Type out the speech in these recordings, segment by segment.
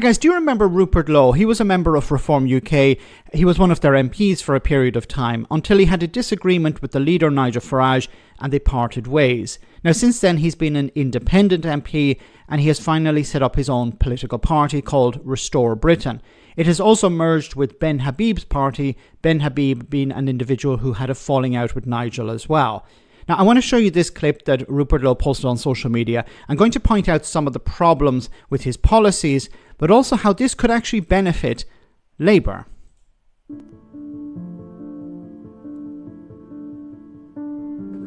guys, do you remember Rupert Lowe? He was a member of Reform UK. He was one of their MPs for a period of time until he had a disagreement with the leader Nigel Farage and they parted ways. Now, since then, he's been an independent MP and he has finally set up his own political party called Restore Britain. It has also merged with Ben Habib's party, Ben Habib being an individual who had a falling out with Nigel as well. Now, I want to show you this clip that Rupert Lowe posted on social media. I'm going to point out some of the problems with his policies, but also how this could actually benefit Labour.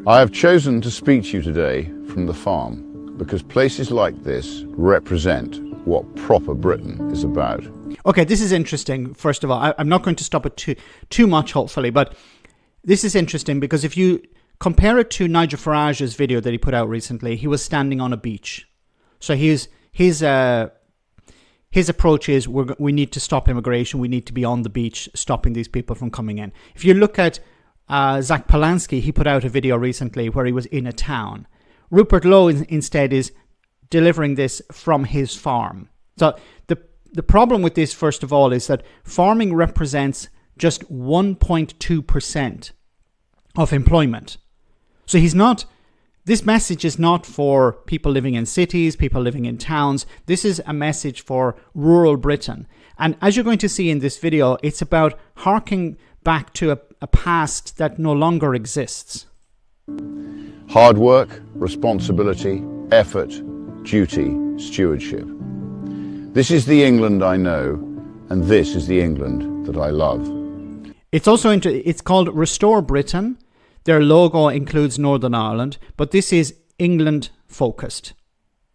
I have chosen to speak to you today from the farm because places like this represent what proper Britain is about. Okay, this is interesting. First of all, I'm not going to stop it too much, hopefully, but this is interesting because if you compare it to Nigel Farage's video that he put out recently, he was standing on a beach. So his approach is we need to stop immigration. We need to be on the beach stopping these people from coming in. If you look at Zach Polanski, he put out a video recently where he was in a town. Rupert Lowe instead is delivering this from his farm. So the problem with this, first of all, is that farming represents just 1.2% of employment. So this message is not for people living in cities, people living in towns. This is a message for rural Britain. And as you're going to see in this video, it's about harking back to a past that no longer exists. Hard work, responsibility, effort, duty, stewardship. This is the England I know, and this is the England that I love. It's called Restore Britain. Their logo includes Northern Ireland, but this is England focused.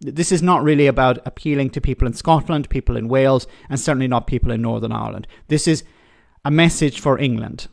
This is not really about appealing to people in Scotland, people in Wales, and certainly not people in Northern Ireland. This is a message for England.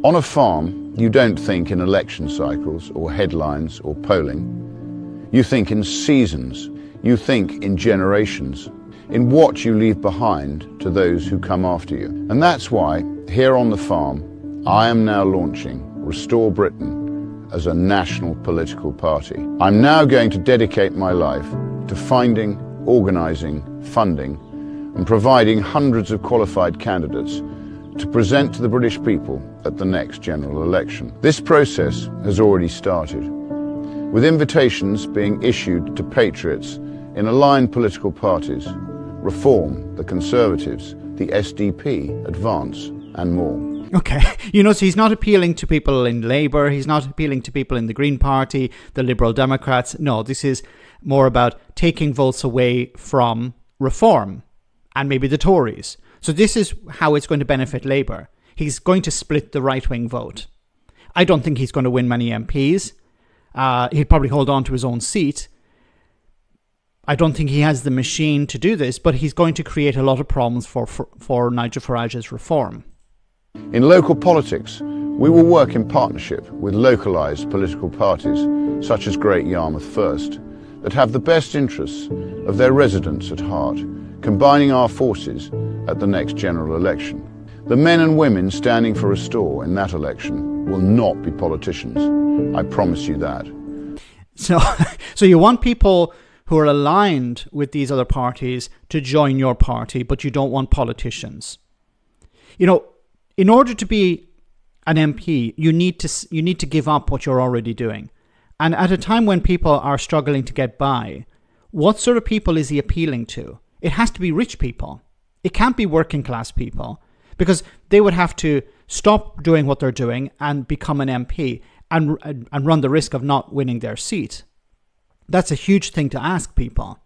On a farm, you don't think in election cycles or headlines or polling. You think in seasons. You think in generations, in what you leave behind to those who come after you. And that's why, here on the farm, I am now launching Restore Britain as a national political party. I'm now going to dedicate my life to finding, organising, funding and providing hundreds of qualified candidates to present to the British people at the next general election. This process has already started, with invitations being issued to patriots in aligned political parties, Reform, the Conservatives, the SDP, Advance and more. Okay, so he's not appealing to people in Labour, he's not appealing to people in the Green Party, the Liberal Democrats. No, this is more about taking votes away from Reform and maybe the Tories. So this is how it's going to benefit Labour. He's going to split the right-wing vote. I don't think he's going to win many MPs. He'll probably hold on to his own seat. I don't think he has the machine to do this, but he's going to create a lot of problems for Nigel Farage's Reform. In local politics, we will work in partnership with localised political parties, such as Great Yarmouth First, that have the best interests of their residents at heart, combining our forces at the next general election. The men and women standing for Restore in that election will not be politicians. I promise you that. So you want people who are aligned with these other parties to join your party, but you don't want politicians. In order to be an MP, you need to give up what you're already doing. And at a time when people are struggling to get by, what sort of people is he appealing to? It has to be rich people. It can't be working class people, because they would have to stop doing what they're doing and become an MP and run the risk of not winning their seat. That's a huge thing to ask people,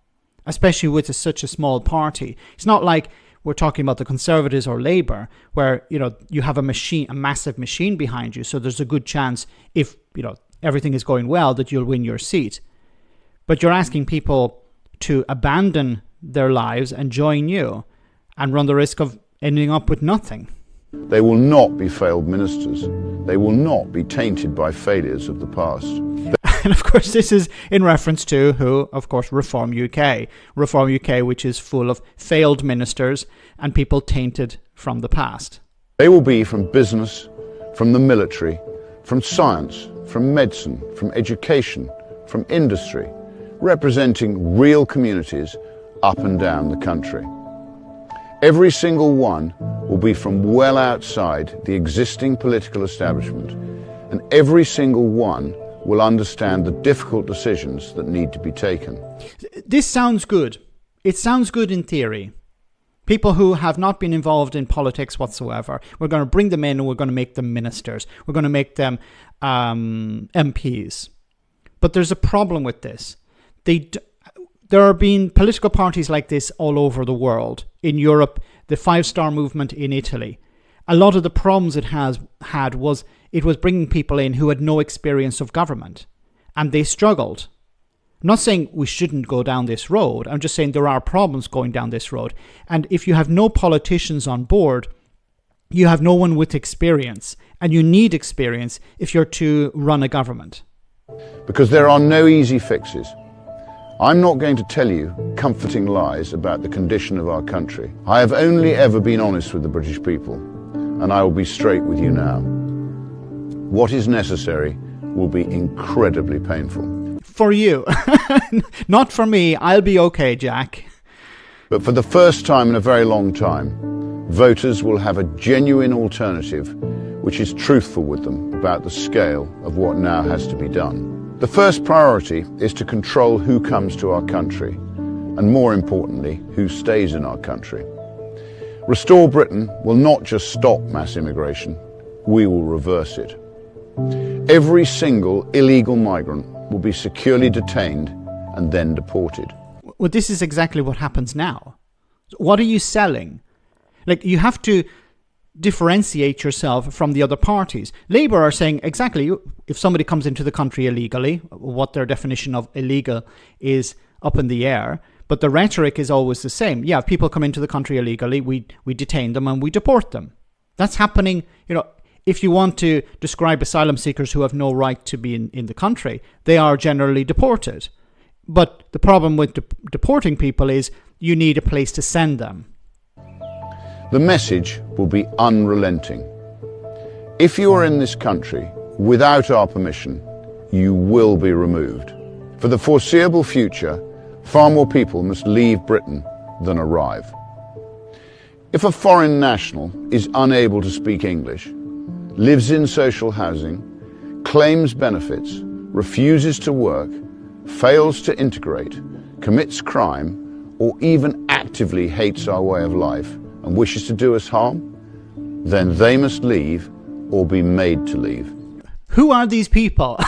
especially with such a small party. It's not like we're talking about the Conservatives or Labour, where you have a massive machine behind you, so there's a good chance, if everything is going well, that you'll win your seat. But you're asking people to abandon their lives and join you and run the risk of ending up with nothing. They will not be failed ministers. They will not be tainted by failures of the past. And of course, this is in reference to who? Of course, Reform UK. Reform UK, which is full of failed ministers and people tainted from the past. They will be from business, from the military, from science, from medicine, from education, from industry, representing real communities up and down the country. Every single one will be from well outside the existing political establishment, and every single one will understand the difficult decisions that need to be taken. This sounds good. It sounds good in theory. People who have not been involved in politics whatsoever, we're going to bring them in and we're going to make them ministers. We're going to make them MPs. But there's a problem with this. There have been political parties like this all over the world. In Europe, the Five Star Movement in Italy. A lot of the problems it had was it was bringing people in who had no experience of government. And they struggled. I'm not saying we shouldn't go down this road. I'm just saying there are problems going down this road. And if you have no politicians on board, you have no one with experience. And you need experience if you're to run a government. Because there are no easy fixes. I'm not going to tell you comforting lies about the condition of our country. I have only ever been honest with the British people, and I will be straight with you now. What is necessary will be incredibly painful. For you. Not for me. I'll be okay, Jack. But for the first time in a very long time, voters will have a genuine alternative which is truthful with them about the scale of what now has to be done. The first priority is to control who comes to our country, and more importantly, who stays in our country. Restore Britain will not just stop mass immigration, we will reverse it. Every single illegal migrant will be securely detained and then deported. Well, this is exactly what happens now. What are you selling? Like, you have to differentiate yourself from the other parties. Labour are saying exactly, if somebody comes into the country illegally, what their definition of illegal is up in the air, but the rhetoric is always the same. Yeah, if people come into the country illegally, we detain them and we deport them. That's happening, if you want to describe asylum seekers who have no right to be in the country, they are generally deported. But the problem with deporting people is you need a place to send them. The message will be unrelenting. If you are in this country without our permission, you will be removed. For the foreseeable future, far more people must leave Britain than arrive. If a foreign national is unable to speak English, lives in social housing, claims benefits, refuses to work, fails to integrate, commits crime, or even actively hates our way of life and wishes to do us harm, then they must leave or be made to leave. Who are these people?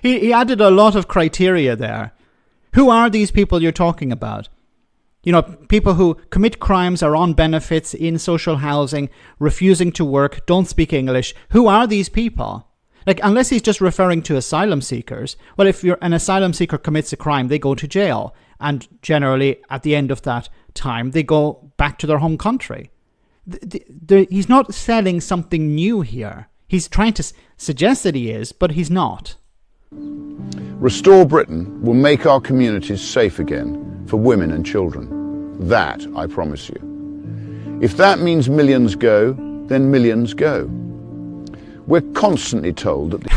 He added a lot of criteria there. Who are these people you're talking about? People who commit crimes, are on benefits, in social housing, refusing to work, don't speak English. Who are these people? Unless he's just referring to asylum seekers. Well, if you're an asylum seeker commits a crime, they go to jail. And generally, at the end of that time, they go back to their home country. He's not selling something new here. He's trying to suggest that he is, but he's not. Restore Britain will make our communities safe again for women and children. That I promise you. If that means millions go, then millions go. We're constantly told that...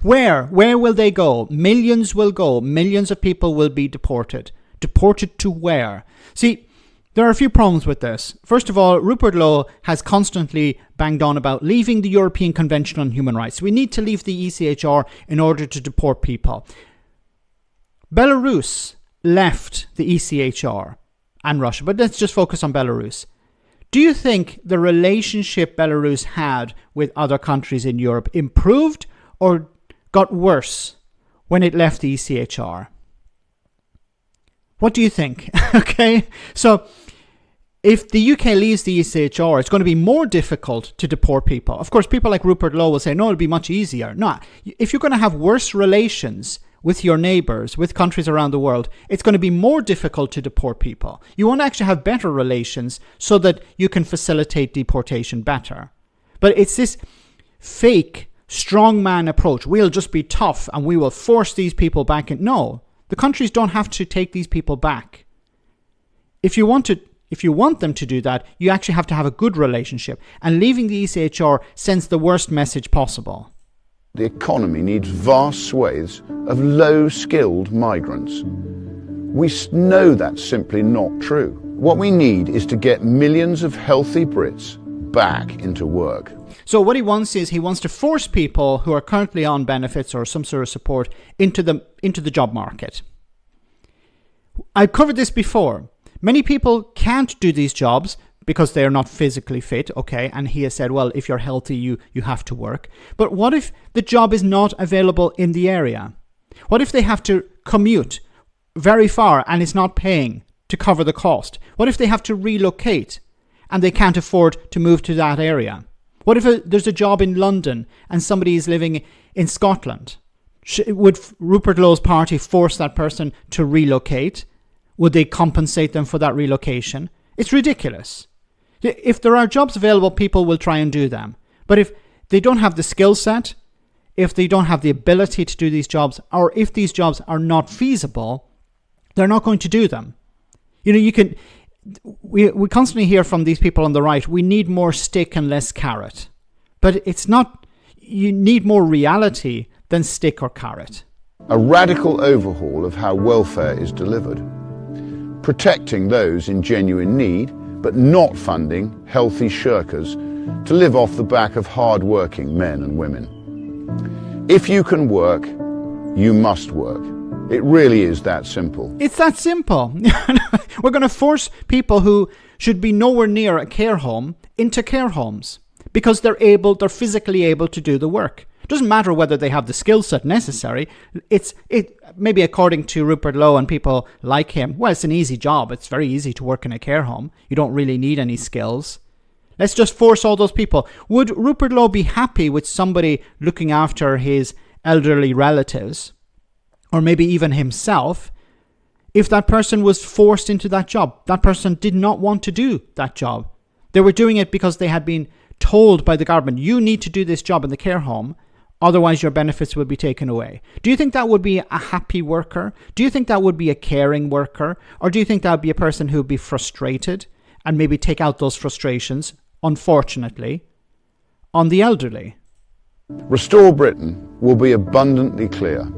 Where will they go? Millions will go. Millions of people will be deported. Deported to where? See, there are a few problems with this. First of all, Rupert Lowe has constantly banged on about leaving the European Convention on Human Rights. We need to leave the ECHR in order to deport people. Belarus left the ECHR and Russia, but let's just focus on Belarus. Do you think the relationship Belarus had with other countries in Europe improved or got worse when it left the ECHR? What do you think? Okay, so if the UK leaves the ECHR, it's going to be more difficult to deport people. Of course, people like Rupert Lowe will say, no, it'll be much easier. No, if you're going to have worse relations with your neighbours, with countries around the world, it's going to be more difficult to deport people. You want to actually have better relations so that you can facilitate deportation better. But it's this fake strongman approach. We'll just be tough and we will force these people back in. No, the countries don't have to take these people back. If you want them to do that, you actually have to have a good relationship. And leaving the ECHR sends the worst message possible. The economy needs vast swathes of low-skilled migrants. We know that's simply not true. What we need is to get millions of healthy Brits back into work. So what he wants is he wants to force people who are currently on benefits or some sort of support into the job market. I've covered this before. Many people can't do these jobs because they are not physically fit, okay? And he has said, well, if you're healthy, you have to work. But what if the job is not available in the area? What if they have to commute very far and it's not paying to cover the cost? What if they have to relocate and they can't afford to move to that area? What if there's a job in London and somebody is living in Scotland? Would Rupert Lowe's party force that person to relocate? Would they compensate them for that relocation? It's ridiculous. If there are jobs available, people will try and do them. But if they don't have the skill set, if they don't have the ability to do these jobs, or if these jobs are not feasible, they're not going to do them. We constantly hear from these people on the right, we need more stick and less carrot. But it's not, you need more reality than stick or carrot. A radical overhaul of how welfare is delivered. Protecting those in genuine need, but not funding healthy shirkers to live off the back of hard-working men and women. If you can work, you must work. It really is that simple. It's that simple. We're going to force people who should be nowhere near a care home into care homes because they're physically able to do the work. It doesn't matter whether they have the skill set necessary. Maybe according to Rupert Lowe and people like him, well, it's an easy job. It's very easy to work in a care home. You don't really need any skills. Let's just force all those people. Would Rupert Lowe be happy with somebody looking after his elderly relatives, or maybe even himself, if that person was forced into that job? That person did not want to do that job. They were doing it because they had been told by the government, you need to do this job in the care home, otherwise your benefits will be taken away. Do you think that would be a happy worker? Do you think that would be a caring worker? Or do you think that would be a person who would be frustrated and maybe take out those frustrations, unfortunately, on the elderly? Restore Britain will be abundantly clear.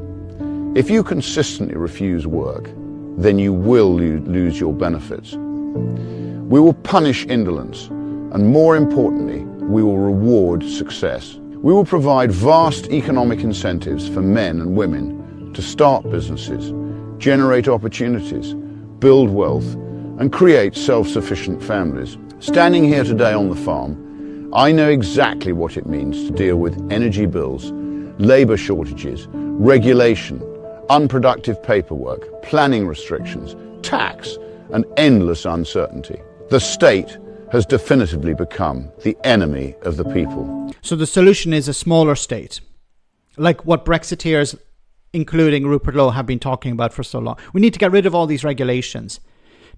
If you consistently refuse work, then you will lose your benefits. We will punish indolence, and more importantly, we will reward success. We will provide vast economic incentives for men and women to start businesses, generate opportunities, build wealth, and create self-sufficient families. Standing here today on the farm, I know exactly what it means to deal with energy bills, labour shortages, regulation, unproductive paperwork, planning restrictions, tax, and endless uncertainty. The state has definitively become the enemy of the people. So the solution is a smaller state, like what Brexiteers, including Rupert Lowe, have been talking about for so long. We need to get rid of all these regulations.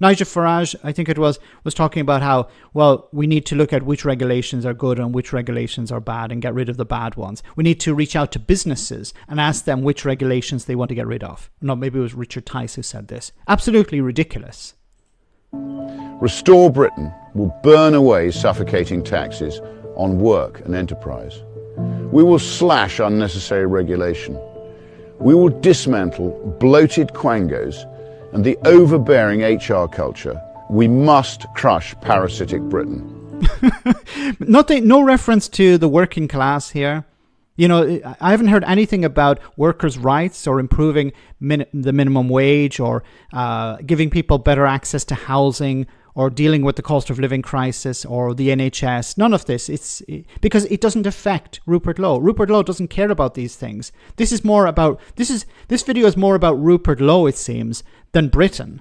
Nigel Farage, I think it was talking about how, well, we need to look at which regulations are good and which regulations are bad and get rid of the bad ones. We need to reach out to businesses and ask them which regulations they want to get rid of. No, maybe it was Richard Tice who said this. Absolutely ridiculous. Restore Britain will burn away suffocating taxes on work and enterprise. We will slash unnecessary regulation. We will dismantle bloated quangos and the overbearing HR culture. We must crush parasitic Britain. No reference to the working class here. You know, I haven't heard anything about workers' rights or improving the minimum wage or giving people better access to housing or dealing with the cost of living crisis or the NHS. None of this. It's because it doesn't affect Rupert Lowe. Rupert Lowe doesn't care about these things. This video is more about Rupert Lowe, it seems, than Britain.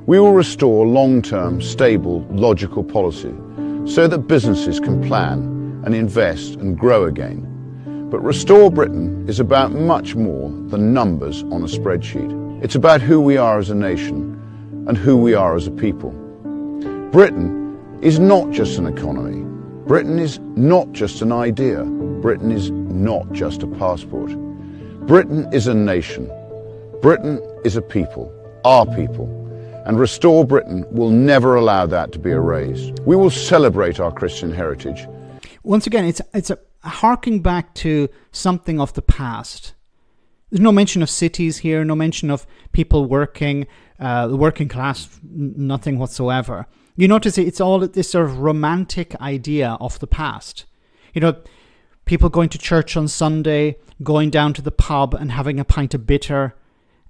We will restore long-term, stable, logical policy so that businesses can plan and invest and grow again. But Restore Britain is about much more than numbers on a spreadsheet. It's about who we are as a nation and who we are as a people. Britain is not just an economy. Britain is not just an idea. Britain is not just a passport. Britain is a nation. Britain is a people, our people. And Restore Britain will never allow that to be erased. We will celebrate our Christian heritage. Once again, it's a harking back to something of the past. There's no mention of cities here, no mention of people working, the working class, nothing whatsoever. You notice it's all this sort of romantic idea of the past. You know, people going to church on Sunday, going down to the pub and having a pint of bitter,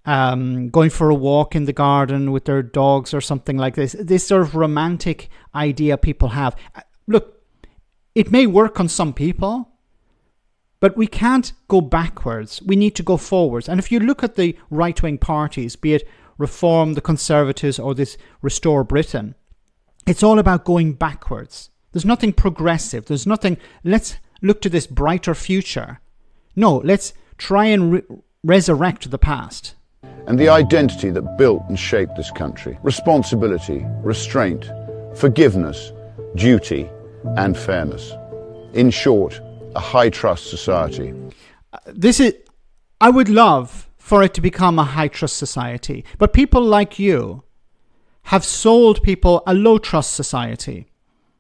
going for a walk in the garden with their dogs or something like this. This sort of romantic idea people have. Look, it may work on some people, but we can't go backwards. We need to go forwards. And if you look at the right-wing parties, be it Reform, the Conservatives, or this Restore Britain, it's all about going backwards. There's nothing progressive. There's nothing, let's look to this brighter future. No, let's try and resurrect the past. And the identity that built and shaped this country. Responsibility, restraint, forgiveness, duty, and fairness. In short, a high-trust society. I would love for it to become a high-trust society. But people like you have sold people a low-trust society,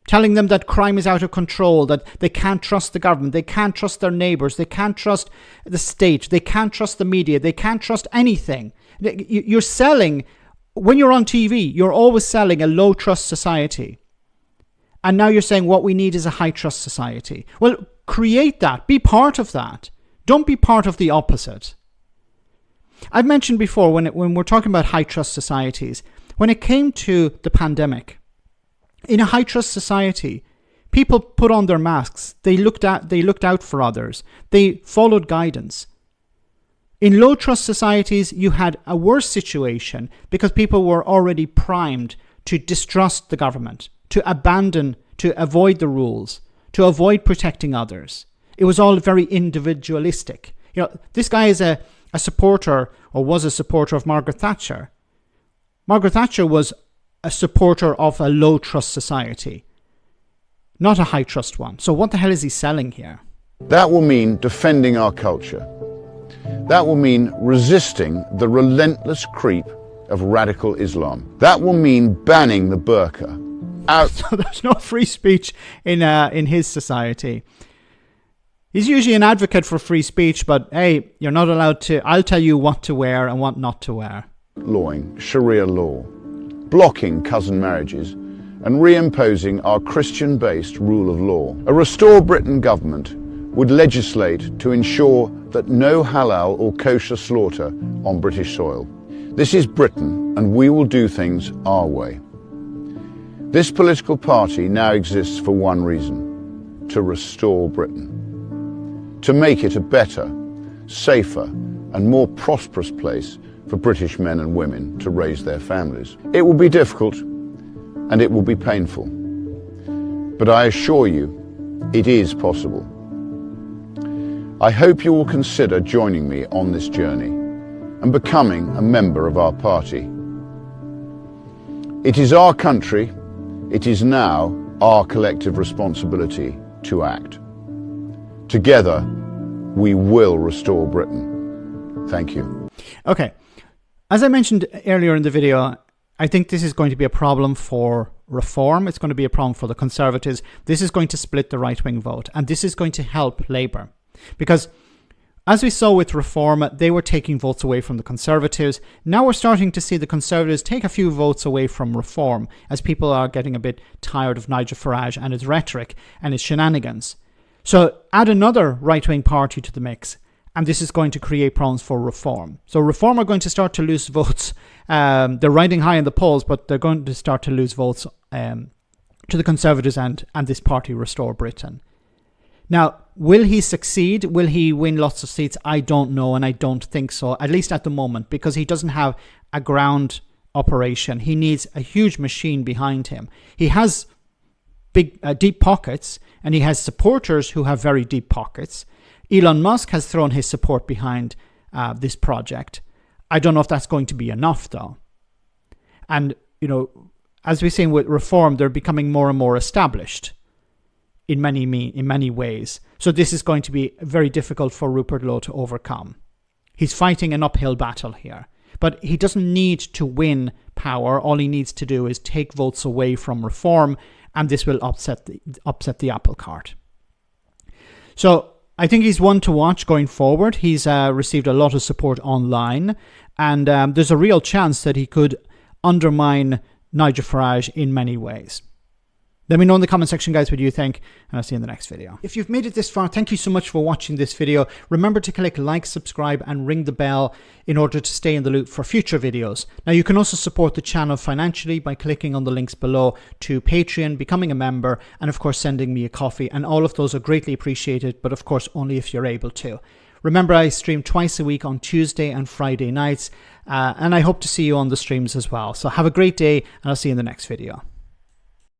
telling them that crime is out of control, that they can't trust the government, they can't trust their neighbours, they can't trust the state, they can't trust the media, they can't trust anything. You're selling, when you're on TV, you're always selling a low-trust society. And now you're saying what we need is a high-trust society. Well, create that. Be part of that. Don't be part of the opposite. I've mentioned before, when we're talking about high-trust societies, when it came to the pandemic, in a high-trust society, people put on their masks. They looked out for others. They followed guidance. In low-trust societies, you had a worse situation because people were already primed to distrust the government, to avoid the rules, to avoid protecting others. It was all very individualistic. You know, this guy is a supporter, or was a supporter of Margaret Thatcher. Margaret Thatcher was a supporter of a low-trust society, not a high-trust one. So what the hell is he selling here? That will mean defending our culture. That will mean resisting the relentless creep of radical Islam. That will mean banning the burqa. So there's no free speech in his society. He's usually an advocate for free speech, but hey, you're not allowed to. I'll tell you what to wear and what not to wear. Outlawing Sharia law, blocking cousin marriages, and reimposing our Christian-based rule of law. A Restore Britain government would legislate to ensure that no halal or kosher slaughter on British soil. This is Britain, and we will do things our way. This political party now exists for one reason: to restore Britain. To make it a better, safer, and more prosperous place for British men and women to raise their families. It will be difficult, and it will be painful. But I assure you, it is possible. I hope you will consider joining me on this journey and becoming a member of our party. It is our country. It is now our collective responsibility to act. Together, we will restore Britain. Thank you. Okay. As I mentioned earlier in the video, I think this is going to be a problem for Reform. It's going to be a problem for the Conservatives. This is going to split the right-wing vote. And this is going to help Labour. Because as we saw with Reform, they were taking votes away from the Conservatives. Now we're starting to see the Conservatives take a few votes away from Reform, as people are getting a bit tired of Nigel Farage and his rhetoric and his shenanigans. So add another right-wing party to the mix, and this is going to create problems for Reform. So Reform are going to start to lose votes. They're riding high in the polls, but they're going to start to lose votes to the Conservatives and this party, Restore Britain. Now, will he succeed? Will he win lots of seats? I don't know, and I don't think so, at least at the moment, because he doesn't have a ground operation. He needs a huge machine behind him. He has big, deep pockets, and he has supporters who have very deep pockets. Elon Musk has thrown his support behind this project. I don't know if that's going to be enough, though. And, you know, as we've seen with Reform, they're becoming more and more established in many ways. So this is going to be very difficult for Rupert Lowe to overcome. He's fighting an uphill battle here. But he doesn't need to win power. All he needs to do is take votes away from Reform, and this will upset the apple cart. So I think he's one to watch going forward. He's received a lot of support online, and there's a real chance that he could undermine Nigel Farage in many ways. Let me know in the comment section, guys, what you think, and I'll see you in the next video. If you've made it this far, thank you so much for watching this video. Remember to click like, subscribe, and ring the bell in order to stay in the loop for future videos. Now, you can also support the channel financially by clicking on the links below to Patreon, becoming a member, and of course, sending me a coffee. And all of those are greatly appreciated, but of course, only if you're able to. Remember, I stream twice a week on Tuesday and Friday nights, and I hope to see you on the streams as well. So have a great day, and I'll see you in the next video.